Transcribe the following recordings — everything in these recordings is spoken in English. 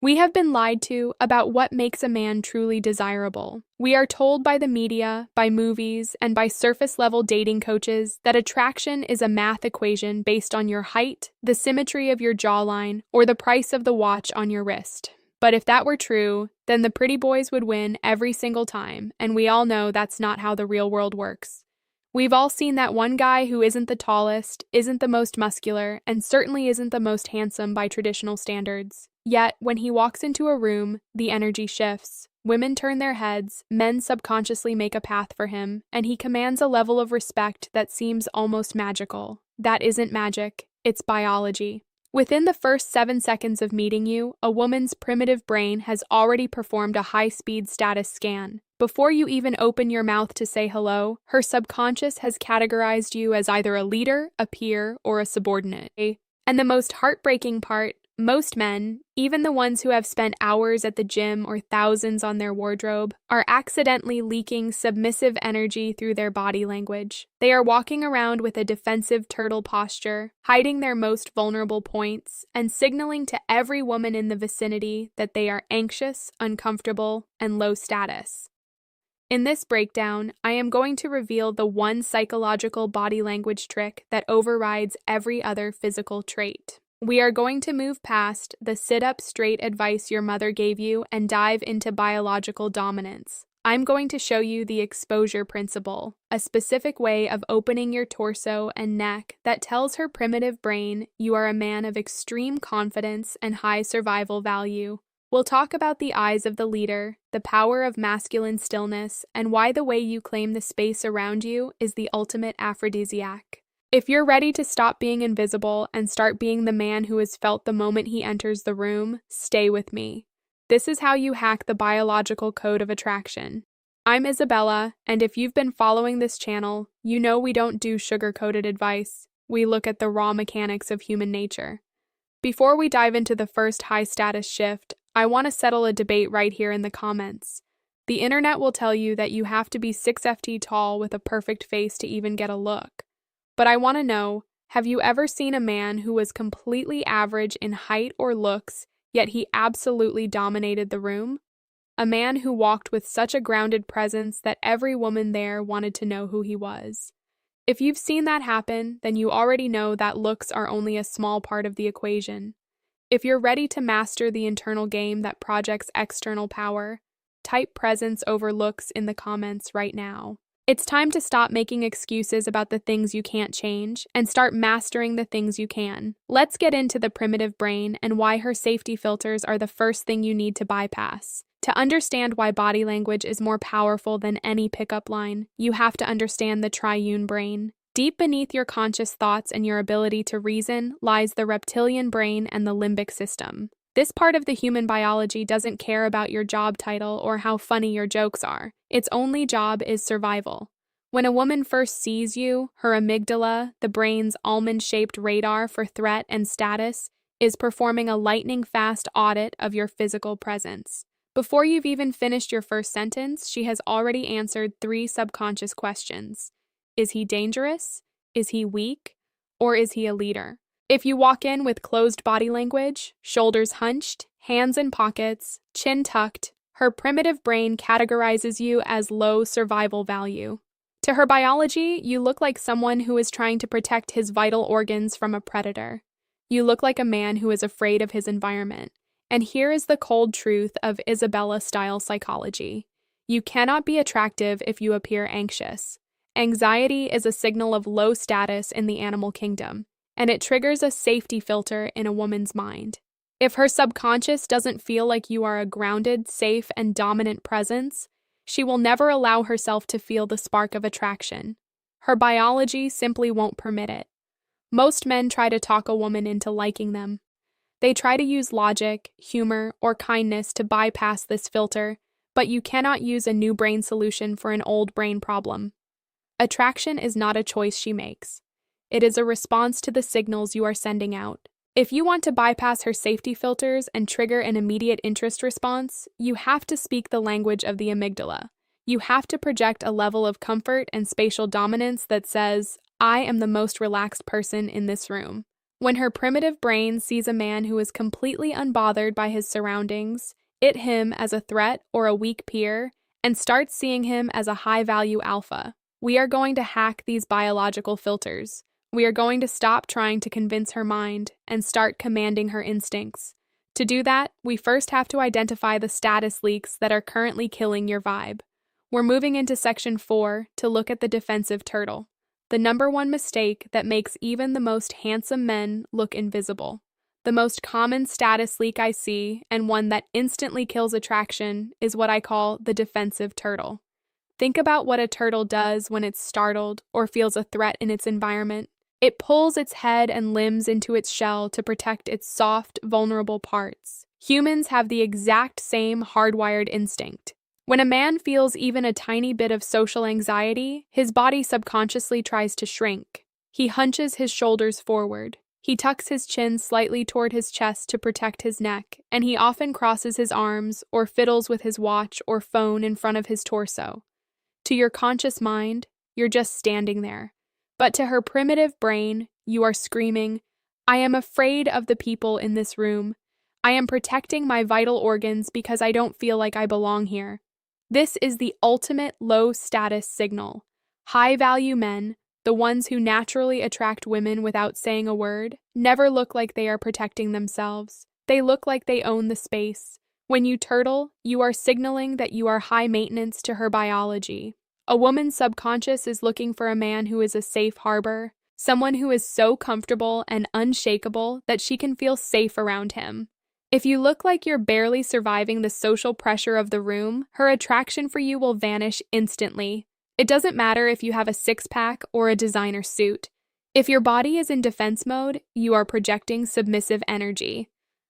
We have been lied to about what makes a man truly desirable. We are told by the media, by movies, and by surface-level dating coaches that attraction is a math equation based on your height, the symmetry of your jawline, or the price of the watch on your wrist. But if that were true, then the pretty boys would win every single time, and we all know that's not how the real world works. We've all seen that one guy who isn't the tallest, isn't the most muscular, and certainly isn't the most handsome by traditional standards. Yet, when he walks into a room, the energy shifts. Women turn their heads, men subconsciously make a path for him, and he commands a level of respect that seems almost magical. That isn't magic, it's biology. Within the first 7 seconds of meeting you, a woman's primitive brain has already performed a high-speed status scan. Before you even open your mouth to say hello, her subconscious has categorized you as either a leader, a peer, or a subordinate. And the most heartbreaking part, most men, even the ones who have spent hours at the gym or thousands on their wardrobe, are accidentally leaking submissive energy through their body language. They are walking around with a defensive turtle posture, hiding their most vulnerable points, and signaling to every woman in the vicinity that they are anxious, uncomfortable, and low status. In this breakdown, I am going to reveal the one psychological body language trick that overrides every other physical trait. We are going to move past the sit-up straight advice your mother gave you and dive into biological dominance. I'm going to show you the exposure principle, a specific way of opening your torso and neck that tells her primitive brain you are a man of extreme confidence and high survival value. We'll talk about the eyes of the leader, the power of masculine stillness, and why the way you claim the space around you is the ultimate aphrodisiac. If you're ready to stop being invisible and start being the man who is felt the moment he enters the room, stay with me. This is how you hack the biological code of attraction. I'm Isabella, and if you've been following this channel, you know we don't do sugar-coated advice. We look at the raw mechanics of human nature. Before we dive into the first high-status shift, I want to settle a debate right here in the comments. The internet will tell you that you have to be 6'ft tall with a perfect face to even get a look. But I want to know, have you ever seen a man who was completely average in height or looks, yet he absolutely dominated the room? A man who walked with such a grounded presence that every woman there wanted to know who he was. If you've seen that happen, then you already know that looks are only a small part of the equation. If you're ready to master the internal game that projects external power, type presence over looks in the comments right now. It's time to stop making excuses about the things you can't change and start mastering the things you can. Let's get into the primitive brain and why her safety filters are the first thing you need to bypass. To understand why body language is more powerful than any pickup line, you have to understand the triune brain. Deep beneath your conscious thoughts and your ability to reason lies the reptilian brain and the limbic system. This part of the human biology doesn't care about your job title or how funny your jokes are. Its only job is survival. When a woman first sees you, her amygdala, the brain's almond-shaped radar for threat and status, is performing a lightning-fast audit of your physical presence. Before you've even finished your first sentence, she has already answered 3 subconscious questions. Is he dangerous? Is he weak? Or is he a leader? If you walk in with closed body language, shoulders hunched, hands in pockets, chin tucked, her primitive brain categorizes you as low survival value. To her biology, you look like someone who is trying to protect his vital organs from a predator. You look like a man who is afraid of his environment. And here is the cold truth of Isabella-style psychology. You cannot be attractive if you appear anxious. Anxiety is a signal of low status in the animal kingdom, and it triggers a safety filter in a woman's mind. If her subconscious doesn't feel like you are a grounded, safe, and dominant presence, she will never allow herself to feel the spark of attraction. Her biology simply won't permit it. Most men try to talk a woman into liking them. They try to use logic, humor, or kindness to bypass this filter, but you cannot use a new brain solution for an old brain problem. Attraction is not a choice she makes. It is a response to the signals you are sending out. If you want to bypass her safety filters and trigger an immediate interest response, you have to speak the language of the amygdala. You have to project a level of comfort and spatial dominance that says, I am the most relaxed person in this room. When her primitive brain sees a man who is completely unbothered by his surroundings, it him as a threat or a weak peer, and starts seeing him as a high-value alpha. We are going to hack these biological filters. We are going to stop trying to convince her mind and start commanding her instincts. To do that, we first have to identify the status leaks that are currently killing your vibe. We're moving into section 4 to look at the defensive turtle, the number one mistake that makes even the most handsome men look invisible. The most common status leak I see, and one that instantly kills attraction, is what I call the defensive turtle. Think about what a turtle does when it's startled or feels a threat in its environment. It pulls its head and limbs into its shell to protect its soft, vulnerable parts. Humans have the exact same hardwired instinct. When a man feels even a tiny bit of social anxiety, his body subconsciously tries to shrink. He hunches his shoulders forward. He tucks his chin slightly toward his chest to protect his neck, and he often crosses his arms or fiddles with his watch or phone in front of his torso. To your conscious mind, you're just standing there. But to her primitive brain, you are screaming, "I am afraid of the people in this room. I am protecting my vital organs because I don't feel like I belong here." This is the ultimate low-status signal. High-value men, the ones who naturally attract women without saying a word, never look like they are protecting themselves. They look like they own the space. When you turtle, you are signaling that you are high maintenance to her biology. A woman's subconscious is looking for a man who is a safe harbor, someone who is so comfortable and unshakable that she can feel safe around him. If you look like you're barely surviving the social pressure of the room, her attraction for you will vanish instantly. It doesn't matter if you have a six-pack or a designer suit. If your body is in defense mode, you are projecting submissive energy.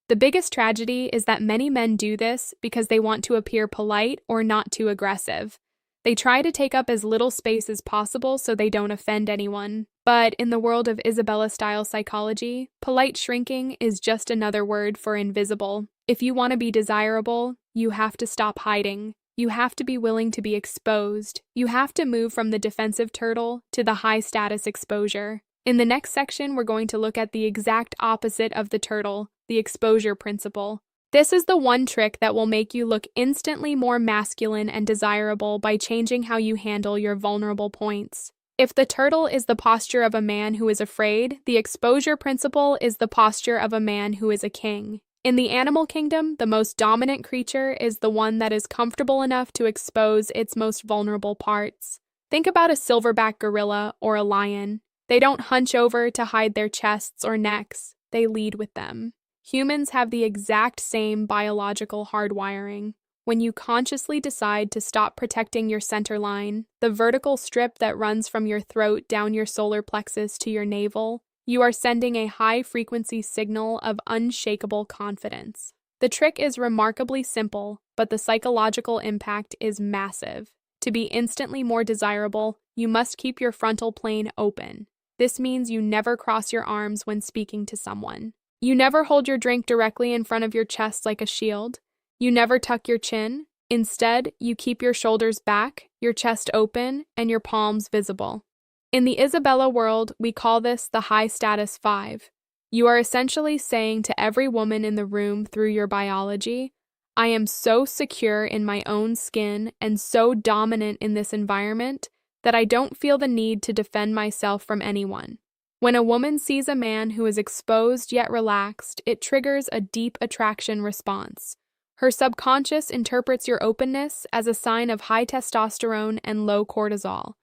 The biggest tragedy is that many men do this because they want to appear polite or not too aggressive. They try to take up as little space as possible so they don't offend anyone. But in the world of Isabella-style psychology, polite shrinking is just another word for invisible. If you want to be desirable, you have to stop hiding. You have to be willing to be exposed. You have to move from the defensive turtle to the high-status exposure. In the next section, we're going to look at the exact opposite of the turtle, the exposure principle. This is the one trick that will make you look instantly more masculine and desirable by changing how you handle your vulnerable points. If the turtle is the posture of a man who is afraid, the exposure principle is the posture of a man who is a king. In the animal kingdom, the most dominant creature is the one that is comfortable enough to expose its most vulnerable parts. Think about a silverback gorilla or a lion. They don't hunch over to hide their chests or necks. They lead with them. Humans have the exact same biological hardwiring. When you consciously decide to stop protecting your center line, the vertical strip that runs from your throat down your solar plexus to your navel, you are sending a high-frequency signal of unshakable confidence. The trick is remarkably simple, but the psychological impact is massive. To be instantly more desirable, you must keep your frontal plane open. This means you never cross your arms when speaking to someone. You never hold your drink directly in front of your chest like a shield. You never tuck your chin. Instead, you keep your shoulders back, your chest open, and your palms visible. In the Isabella world, we call this the high status 5. You are essentially saying to every woman in the room through your biology, "I am so secure in my own skin and so dominant in this environment that I don't feel the need to defend myself from anyone." When a woman sees a man who is exposed yet relaxed, it triggers a deep attraction response. Her subconscious interprets your openness as a sign of high testosterone and low cortisol.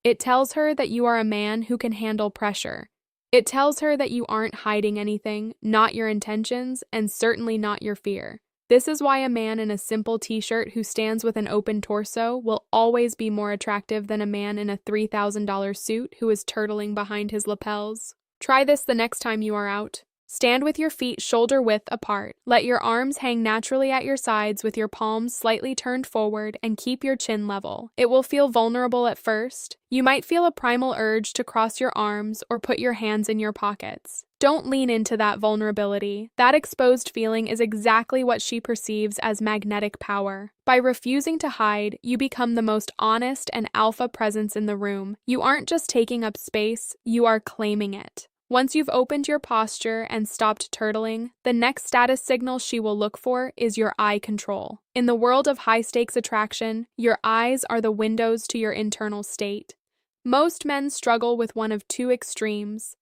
It tells her that you are a man who can handle pressure. It tells her that you aren't hiding anything, not your intentions, and certainly not your fear. This is why a man in a simple t-shirt who stands with an open torso will always be more attractive than a man in a $3,000 suit who is turtling behind his lapels. Try this the next time you are out. Stand with your feet shoulder-width apart. Let your arms hang naturally at your sides with your palms slightly turned forward and keep your chin level. It will feel vulnerable at first. You might feel a primal urge to cross your arms or put your hands in your pockets. Don't lean into that vulnerability. That exposed feeling is exactly what she perceives as magnetic power. By refusing to hide, you become the most honest and alpha presence in the room. You aren't just taking up space, you are claiming it. Once you've opened your posture and stopped turtling, the next status signal she will look for is your eye control. In the world of high-stakes attraction, your eyes are the windows to your internal state. Most men struggle with one of two extremes.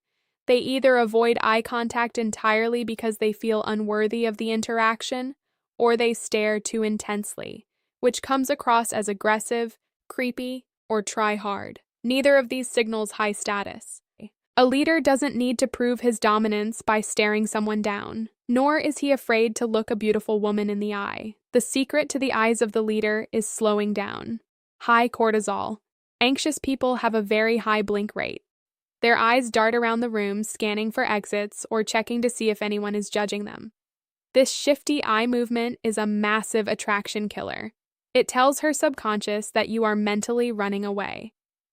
They either avoid eye contact entirely because they feel unworthy of the interaction, or they stare too intensely, which comes across as aggressive, creepy, or try hard. Neither of these signals high status. A leader doesn't need to prove his dominance by staring someone down, nor is he afraid to look a beautiful woman in the eye. The secret to the eyes of the leader is slowing down. High cortisol. Anxious people have a very high blink rate. Their eyes dart around the room, scanning for exits or checking to see if anyone is judging them. This shifty eye movement is a massive attraction killer. It tells her subconscious that you are mentally running away.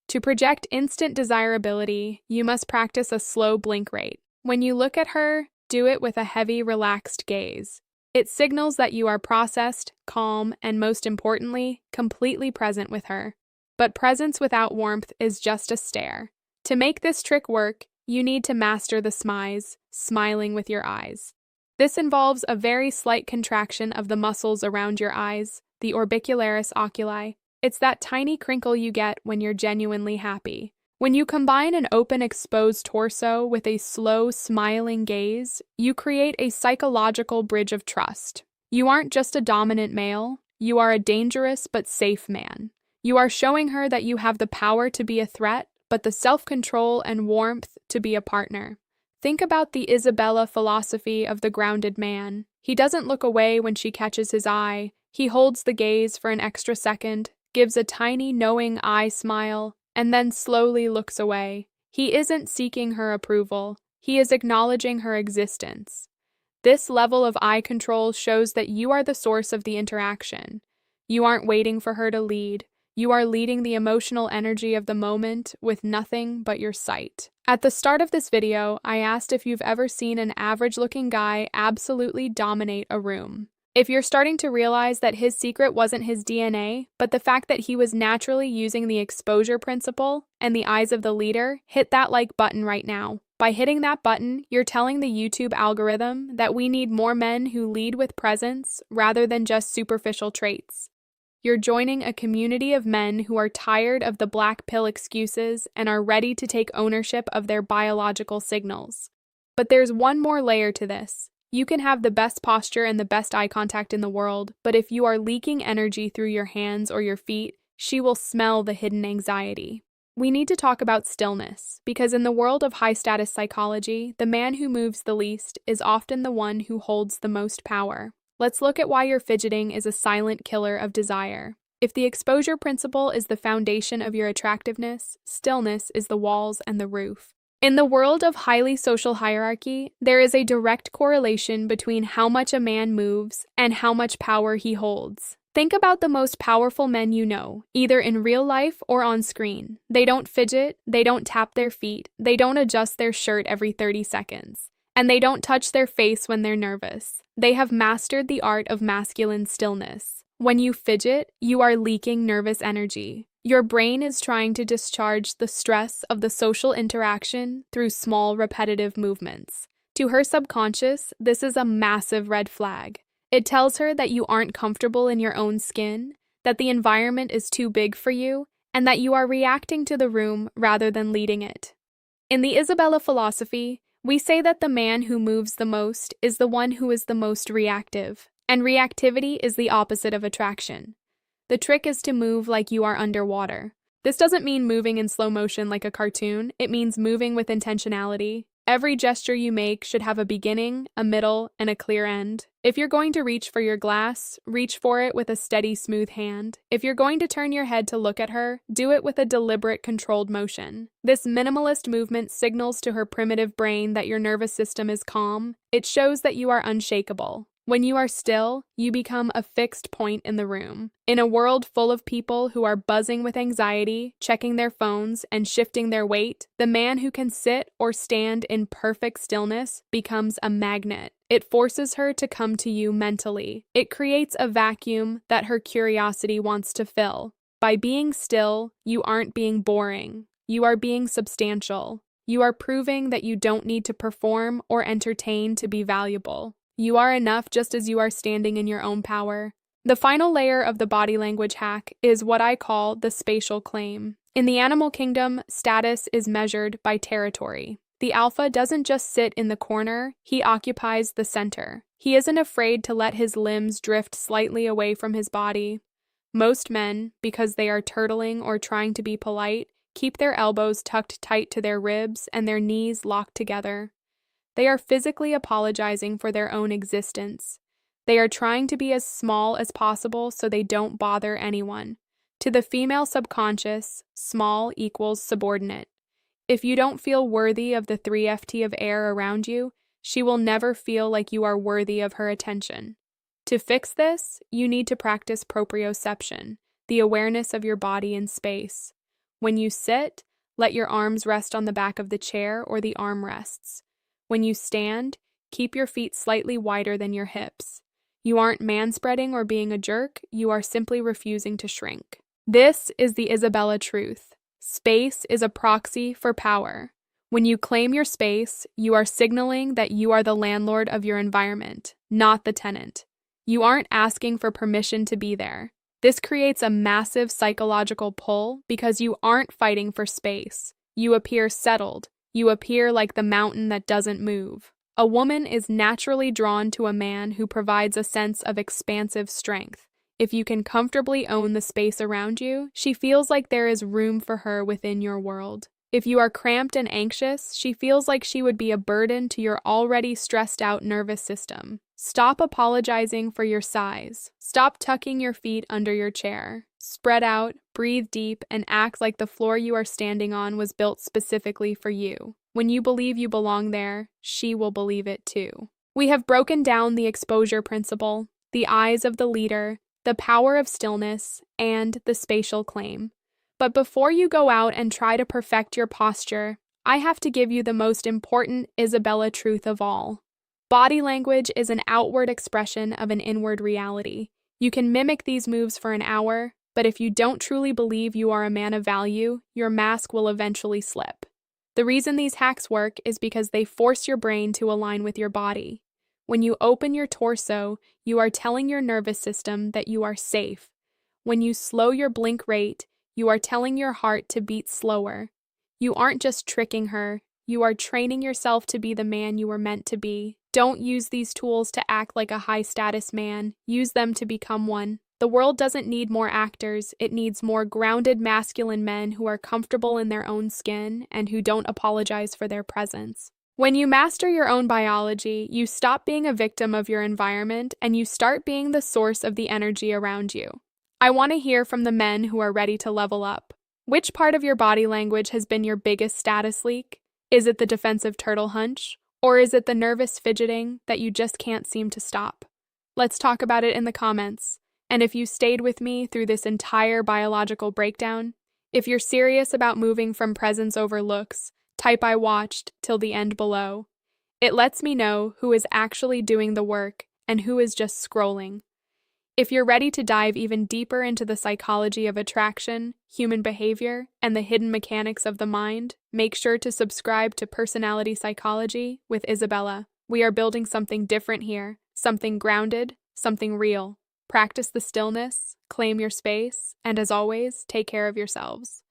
To project instant desirability, you must practice a slow blink rate. When you look at her, do it with a heavy, relaxed gaze. It signals that you are processed, calm, and most importantly, completely present with her. But presence without warmth is just a stare. To make this trick work, you need to master the smize, smiling with your eyes. This involves a very slight contraction of the muscles around your eyes, the orbicularis oculi. It's that tiny crinkle you get when you're genuinely happy. When you combine an open, exposed torso with a slow, smiling gaze, you create a psychological bridge of trust. You aren't just a dominant male, you are a dangerous but safe man. You are showing her that you have the power to be a threat, but the self-control and warmth to be a partner. Think about the Isabella philosophy of the grounded man. He doesn't look away when she catches his eye. He holds the gaze for an extra second, gives a tiny knowing eye smile, and then slowly looks away. He isn't seeking her approval. He is acknowledging her existence. This level of eye control shows that you are the source of the interaction. You aren't waiting for her to lead. You are leading the emotional energy of the moment with nothing but your sight. At the start of this video, I asked if you've ever seen an average-looking guy absolutely dominate a room. If you're starting to realize that his secret wasn't his DNA, but the fact that he was naturally using the exposure principle and the eyes of the leader, hit that like button right now. By hitting that button, you're telling the YouTube algorithm that we need more men who lead with presence rather than just superficial traits. You're joining a community of men who are tired of the black pill excuses and are ready to take ownership of their biological signals. But there's one more layer to this. You can have the best posture and the best eye contact in the world, but if you are leaking energy through your hands or your feet, she will smell the hidden anxiety. We need to talk about stillness, because in the world of high-status psychology, the man who moves the least is often the one who holds the most power. Let's look at why your fidgeting is a silent killer of desire. If the exposure principle is the foundation of your attractiveness, stillness is the walls and the roof. In the world of highly social hierarchy, there is a direct correlation between how much a man moves and how much power he holds. Think about the most powerful men you know, either in real life or on screen. They don't fidget, they don't tap their feet, they don't adjust their shirt every 30 seconds, and they don't touch their face when they're nervous. They have mastered the art of masculine stillness. When you fidget, you are leaking nervous energy. Your brain is trying to discharge the stress of the social interaction through small, repetitive movements. To her subconscious, this is a massive red flag. It tells her that you aren't comfortable in your own skin, that the environment is too big for you, and that you are reacting to the room rather than leading it. In the Isabella philosophy, we say that the man who moves the most is the one who is the most reactive, and reactivity is the opposite of attraction. The trick is to move like you are underwater. This doesn't mean moving in slow motion like a cartoon, it means moving with intentionality. Every gesture you make should have a beginning, a middle, and a clear end. If you're going to reach for your glass, reach for it with a steady, smooth hand. If you're going to turn your head to look at her, do it with a deliberate, controlled motion. This minimalist movement signals to her primitive brain that your nervous system is calm. It shows that you are unshakable. When you are still, you become a fixed point in the room. In a world full of people who are buzzing with anxiety, checking their phones, and shifting their weight, the man who can sit or stand in perfect stillness becomes a magnet. It forces her to come to you mentally. It creates a vacuum that her curiosity wants to fill. By being still, you aren't being boring. You are being substantial. You are proving that you don't need to perform or entertain to be valuable. You are enough just as you are, standing in your own power. The final layer of the body language hack is what I call the spatial claim. In the animal kingdom, status is measured by territory. The alpha doesn't just sit in the corner, he occupies the center. He isn't afraid to let his limbs drift slightly away from his body. Most men, because they are turtling or trying to be polite, keep their elbows tucked tight to their ribs and their knees locked together. They are physically apologizing for their own existence. They are trying to be as small as possible so they don't bother anyone. To the female subconscious, small equals subordinate. If you don't feel worthy of the 3ft of air around you, she will never feel like you are worthy of her attention. To fix this, you need to practice proprioception, the awareness of your body in space. When you sit, let your arms rest on the back of the chair or the armrests. When you stand, keep your feet slightly wider than your hips. You aren't manspreading or being a jerk, you are simply refusing to shrink. This is the Isabella truth. Space is a proxy for power. When you claim your space, you are signaling that you are the landlord of your environment, not the tenant. You aren't asking for permission to be there. This creates a massive psychological pull because you aren't fighting for space. You appear settled. You appear like the mountain that doesn't move. A woman is naturally drawn to a man who provides a sense of expansive strength. If you can comfortably own the space around you, she feels like there is room for her within your world. If you are cramped and anxious, she feels like she would be a burden to your already stressed out nervous system. Stop apologizing for your size. Stop tucking your feet under your chair. Spread out, breathe deep, and act like the floor you are standing on was built specifically for you. When you believe you belong there, she will believe it too. We have broken down the exposure principle, the eyes of the leader, the power of stillness, and the spatial claim. But before you go out and try to perfect your posture, I have to give you the most important Isabella truth of all. Body language is an outward expression of an inward reality. You can mimic these moves for an hour, but if you don't truly believe you are a man of value, your mask will eventually slip. The reason these hacks work is because they force your brain to align with your body. When you open your torso, you are telling your nervous system that you are safe. When you slow your blink rate, you are telling your heart to beat slower. You aren't just tricking her, you are training yourself to be the man you were meant to be. Don't use these tools to act like a high-status man, use them to become one. The world doesn't need more actors, it needs more grounded masculine men who are comfortable in their own skin and who don't apologize for their presence. When you master your own biology, you stop being a victim of your environment and you start being the source of the energy around you. I want to hear from the men who are ready to level up. Which part of your body language has been your biggest status leak? Is it the defensive turtle hunch? Or is it the nervous fidgeting that you just can't seem to stop? Let's talk about it in the comments. And if you stayed with me through this entire biological breakdown, if you're serious about moving from presence over looks, type "I watched" till the end below. It lets me know who is actually doing the work and who is just scrolling. If you're ready to dive even deeper into the psychology of attraction, human behavior, and the hidden mechanics of the mind, make sure to subscribe to Personality Psychology with Isabella. We are building something different here, something grounded, something real. Practice the stillness, claim your space, and as always, take care of yourselves.